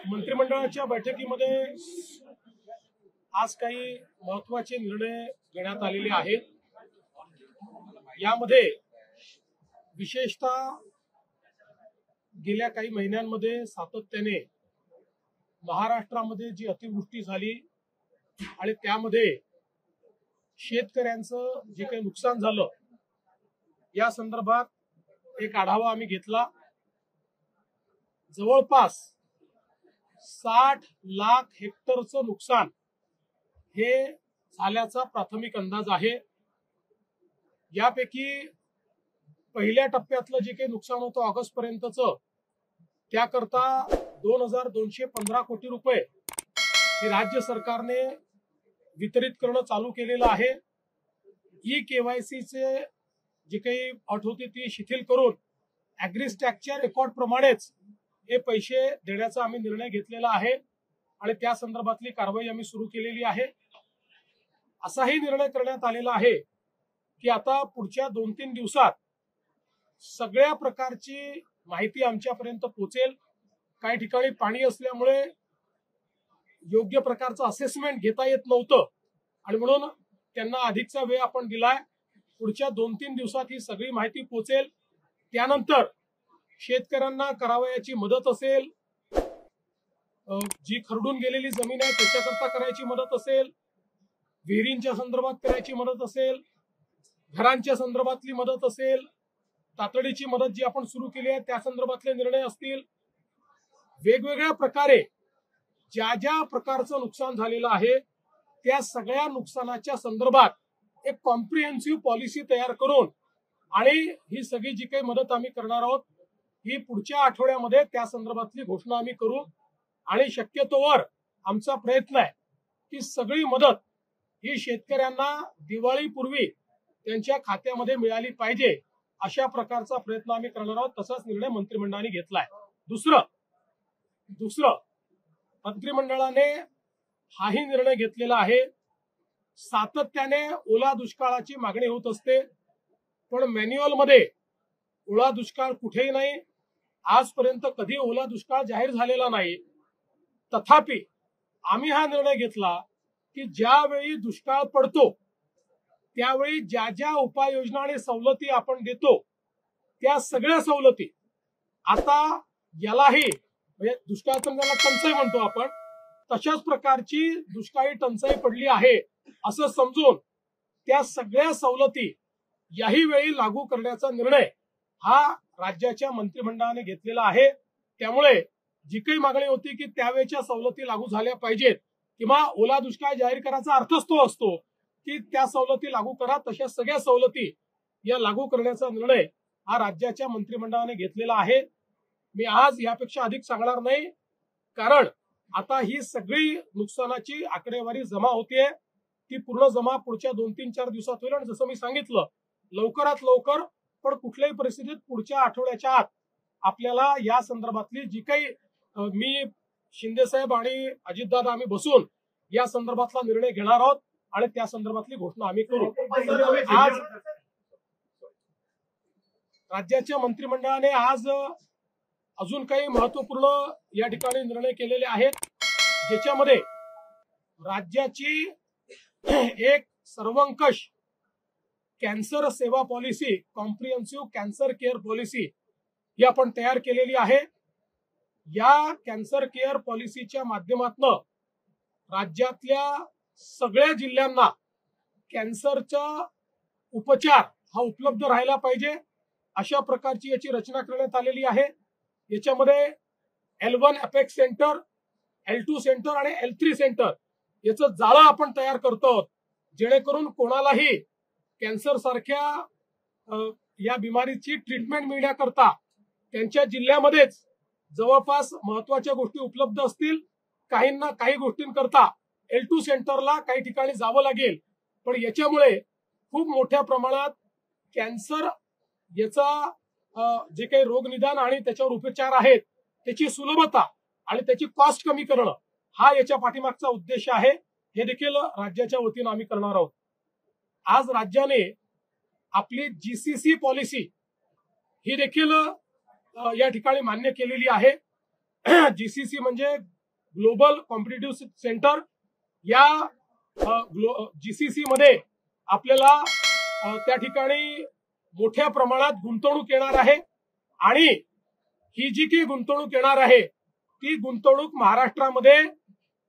मंत्रिमंडळाच्या बैठकीमध्ये आज काही महत्त्वाचे निर्णय घेण्यात आलेले आहेत। यामध्ये विशेषतः गेल्या काही महिन्यांमध्ये सातत्याने महाराष्ट्रामध्ये जी अतिवृष्टी झाली आणि त्यामध्ये शेतकऱ्यांचं जे काही नुकसान झालं या संदर्भात एक आढावा आम्ही घेतला। जवळपास 60 लाख हेक्टरचं नुकसान हे झाल्याचा प्राथमिक अंदाज आहे। यापैकी पहिल्या टप्प्यातलं जे काही नुकसान होतं ऑगस्ट पर्यंतचं त्याकरता 2215 कोटी रुपये हे राज्य सरकारने वितरित करणं चालू केलेलं आहे। KYC चे जे काही अट होती ती शिथिल करून ॲग्रीस्टॅकच्या रेकॉर्ड प्रमाणेच हे पैसे देण्याचा आम्ही निर्णय घेतलेला आहे आणि त्या संदर्भातली कारवाई आम्ही सुरू केलेली आहे। असाही निर्णय करण्यात आलेला आहे की आता पुढच्या 2-3 दिवसात सगळ्या प्रकारची माहिती आमच्यापर्यंत पोहोचेल। काही ठिकाणी पाणी असल्यामुळे योग्य प्रकारचं असेसमेंट घेता येत नव्हतं आणि म्हणून त्यांना अधिकचा वेळ आपण दिलाय। पुढच्या 2-3 दिवसात ही सगळी माहिती पोहोचेल। त्यानंतर शेतकऱ्यांना करावयाची मदत असेल, जी खरडून गेलेली जमीन आहे त्याच्याकरता करायची मदत असेल, विहिरींच्या संदर्भात करायची मदत असेल, घरांच्या संदर्भातली मदत असेल, तातडीची मदत जी आपण सुरू केली आहे त्या संदर्भातले निर्णय असतील, वेगवेगळ्या प्रकारे ज्या ज्या प्रकारचं नुकसान झालेलं आहे त्या सगळ्या नुकसानाच्या संदर्भात एक कॉम्प्रिहेन्सिव्ह पॉलिसी तयार करून आणि ही सगळी जी काही मदत आम्ही करणार आहोत ही पुढच्या आठवड्यामध्ये त्या संदर्भातली घोषणा आम्ही करू आणि शक्यतोवर आमचा प्रयत्न आहे की सगळी मदत ही शेतकऱ्यांना दिवाळीपूर्वी त्यांच्या खात्यामध्ये मिळाली पाहिजे अशा प्रकारचा प्रयत्न आम्ही करणार आहोत। तसाच निर्णय मंत्रिमंडळाने घेतलाय। दुसरं मंत्रिमंडळाने हाही निर्णय घेतलेला आहे, सातत्याने ओला दुष्काळाची मागणी होत असते पण मॅन्युअल मध्ये ओला दुष्काळ कुठेही नाही, आजपर्यंत कधी ओला दुष्काळ जाहीर झालेला नाही। तथापि आम्ही हा निर्णय घेतला की ज्यावेळी दुष्काळ पडतो त्यावेळी ज्या ज्या उपाययोजना आणि सवलती आपण देतो त्या सगळ्या सवलती आता यालाही म्हणजे दुष्काळ त्याला टंचाई म्हणतो आपण, तशाच प्रकारची दुष्काळी टंचाई पडली आहे असं समजून त्या सगळ्या सवलती याही वेळी लागू करण्याचा निर्णय हा राज्याच्या मंत्रिमंडळाने घेतलेला आहे। त्यामुळे जी काही मागणी होती की त्यावेळच्या सवलती लागू झाल्या पाहिजेत किंवा ओला दुष्काळ जाहीर करायचा अर्थच तो असतो की त्या सवलती लागू करा, तशा सगळ्या सवलती या लागू करण्याचा निर्णय हा राज्याच्या मंत्रिमंडळाने घेतलेला आहे। मी आज यापेक्षा अधिक सांगणार नाही कारण आता ही सगळी नुकसानाची आकडेवारी जमा होतीये, ती पूर्ण जमा पुढच्या 2-3-4 दिवसात होईल आणि जसं मी सांगितलं लवकरात लवकर पण कुठल्याही परिस्थितीत पुढच्या आठवड्याच्या आत आपल्याला या संदर्भातली जी काही मी शिंदे साहेब आणि अजितदादा आम्ही बसून या संदर्भातला निर्णय घेणार आहोत आणि त्या संदर्भातली घोषणा आम्ही करू। आज राज्याच्या मंत्रिमंडळाने आज अजून काही महत्वपूर्ण या ठिकाणी निर्णय केलेले आहेत ज्याच्यामध्ये राज्याची एक सर्वंकष कॅन्सर सेवा policy, comprehensive cancer care policy ही आपण तयार केलेली आहे। या कॅन्सर केअर पॉलिसीच्या माध्यमातून राज्यातल्या सगळ्या जिल्ह्यांना कॅन्सरचा उपचार हा उपलब्ध राहायला पाहिजे अशा प्रकारची याची रचना करण्यात आलेली आहे। याच्यामध्ये L1 apex centre, L2 centre आणि L3 सेंटर याचं जाळं आपण तयार करतो आहोत जेणेकरून कोणालाही कॅन्सर सारख्या या बिमारीची ट्रीटमेंट मिळण्याकरता त्यांच्या जिल्ह्यामध्येच जवळपास महत्वाच्या गोष्टी उपलब्ध असतील। काहींना काही गोष्टींकरता L2 सेंटरला काही ठिकाणी जावं लागेल पण याच्यामुळे खूप मोठ्या प्रमाणात कॅन्सर याचा जे काही रोग निदान आणि त्याच्यावर उपचार आहेत त्याची सुलभता आणि त्याची कॉस्ट कमी करणं हा याच्या पाठीमागचा उद्देश आहे। हे देखील राज्याच्या वतीने आम्ही करणार आहोत। आज राज्याने आपली GCC पॉलिसी ही देखील या ठिकाणी मान्य केलेली आहे। GCC म्हणजे ग्लोबल कॉम्पिटिटिव्ह सेंटर या GCC मध्ये आपल्याला त्या ठिकाणी मोठ्या प्रमाणात गुंतवणूक येणार आहे आणि ही जी की गुंतवणूक येणार आहे ती गुंतवणूक महाराष्ट्रामध्ये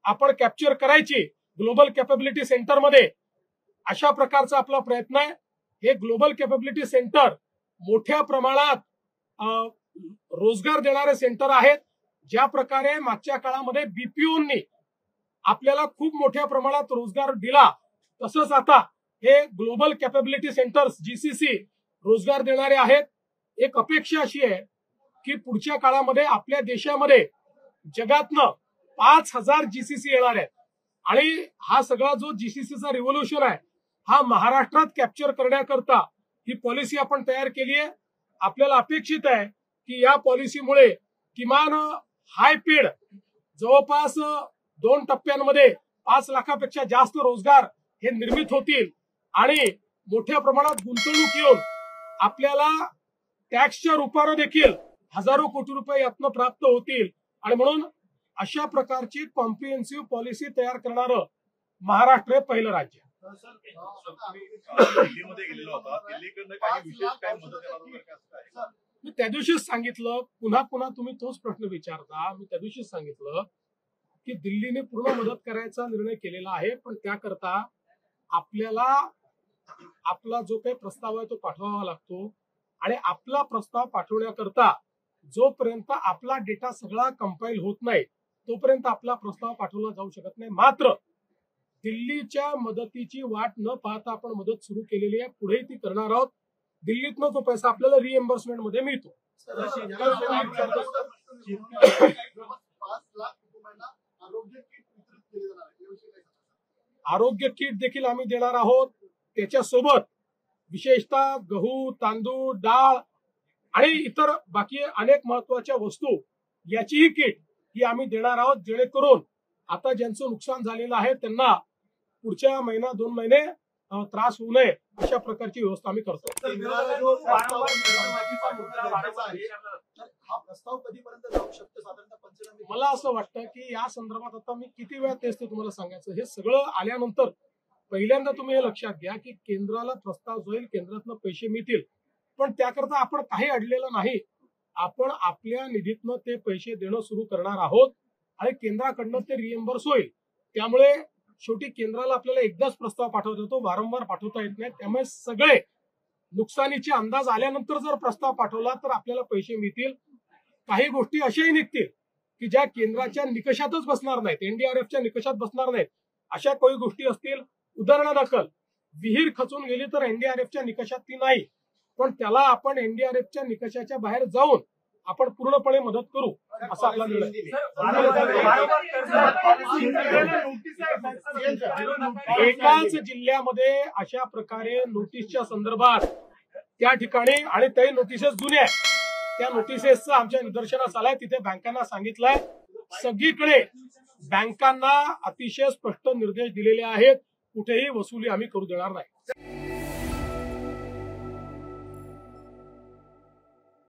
आपण कॅप्चर करायची ग्लोबल कॅपेबिलिटी सेंटरमध्ये. अशा प्रकारचा आपला प्रयत्न आहे. हे ग्लोबल कॅपेबिलिटी सेंटर मोठ्या प्रमाणात रोजगार देणारे सेंटर आहेत. ज्या प्रकारे मागच्या काळामध्ये BPOंनी आपल्याला खूप मोठ्या प्रमाणात रोजगार दिला तसंच आता हे ग्लोबल कॅपेबिलिटी सेंटर्स GCC रोजगार देणारे आहेत. एक अपेक्षा अशी आहे की पुढच्या काळामध्ये आपल्या देशामध्ये जगातनं 5000 GCC येणार आहेत आणि हा सगळा जो GCCचा रिव्होल्युशन आहे हा महाराष्ट्रात कॅप्चर करण्याकरता ही पॉलिसी आपण तयार केली आहे. आपल्याला अपेक्षित आहे की या पॉलिसीमुळे किमान हाय पेड जवळपास 2 टप्प्यांमध्ये 5 लाखापेक्षा जास्त रोजगार हे निर्मित होतील आणि मोठ्या प्रमाणात गुंतवणूक येऊन आपल्याला टॅक्सच्या रूपानं देखील हजारो कोटी रुपये यातनं प्राप्त होतील. आणि म्हणून अशा प्रकारची कॉम्प्रिहेन्सिव्ह पॉलिसी तयार करणारं महाराष्ट्र हे पहिलं राज्य. मी त्या दिवशीच सांगितलं, पुन्हा पुन्हा तुम्ही तोच प्रश्न विचारता. मी त्या दिवशीच सांगितलं की दिल्लीने पूर्ण मदत करायचा निर्णय केलेला आहे, पण त्याकरता आपल्याला आपला जो काही प्रस्ताव आहे तो पाठवावा लागतो आणि आपला प्रस्ताव पाठवण्याकरता जोपर्यंत आपला डेटा सगळा कंपाईल होत नाही तोपर्यंत आपला प्रस्ताव पाठवला जाऊ शकत नाही. मात्र दिल्लीच्या मदतीची वाट न पाहता आपण मदत सुरू केलेली आहे, पुढेही ती करणार आहोत. दिल्लीतनं तो पैसा आपल्याला रिएम्बर्समेंट मध्ये मिळतो. आरोग्य किट देखील आम्ही देणार आहोत. त्याच्यासोबत विशेषतः गहू, तांदूळ, डाळ आणि इतर बाकी अनेक महत्वाच्या वस्तू याचीही किट ही आम्ही देणार आहोत, जेणेकरून आता ज्यांचं नुकसान झालेलं आहे त्यांना पुढच्या महिना 2 महिने त्रास होऊ नये अशा प्रकारची व्यवस्था आम्ही करतो. मला असं वाटतं की या संदर्भात आता मी किती वेळा तेच ते तुम्हाला सांगायचं, हे सगळं आल्यानंतर पहिल्यांदा तुम्ही हे लक्षात घ्या की केंद्राला प्रस्ताव जाईल, केंद्रातनं पैसे मिळतील, पण त्याकरता आपण काही अडलेलं नाही. आपण आपल्या निधीतनं ते पैसे देणं सुरू करणार आहोत आणि केंद्राकडनं ते रिएम्बर्स होईल. त्यामुळे शेवटी केंद्राला आपल्याला एकदाच प्रस्ताव पाठवता येतो, वारंवार पाठवता येत नाही. त्यामुळे सगळे नुकसानीचे अंदाज आल्यानंतर जर प्रस्ताव पाठवला तर आपल्याला पैसे मिळतील. काही गोष्टी अशाही निघतील की ज्या केंद्राच्या निकषातच बसणार नाहीत, NDRFच्या निकषात बसणार नाहीत. अशा काही गोष्टी असतील, उदाहरणादाखल विहीर खचून गेली तर NDRFच्या निकषात ती नाही, पण त्याला आपण NDRFच्या निकषाच्या बाहेर जाऊन आपण पूर्णपणे मदत करू असा आपला निर्णय. एकाच जिल्ह्यामध्ये अशा प्रकारे नोटीसच्या संदर्भात त्या ठिकाणी, आणि त्या नोटिसेस जुन्या आहेत, त्या नोटिसेसचं आमच्या निदर्शनास आलंय. तिथे बँकांना सांगितलंय, सगळीकडे बँकांना अतिशय स्पष्ट निर्देश दिलेले आहेत, कुठेही वसुली आम्ही करू देणार नाही.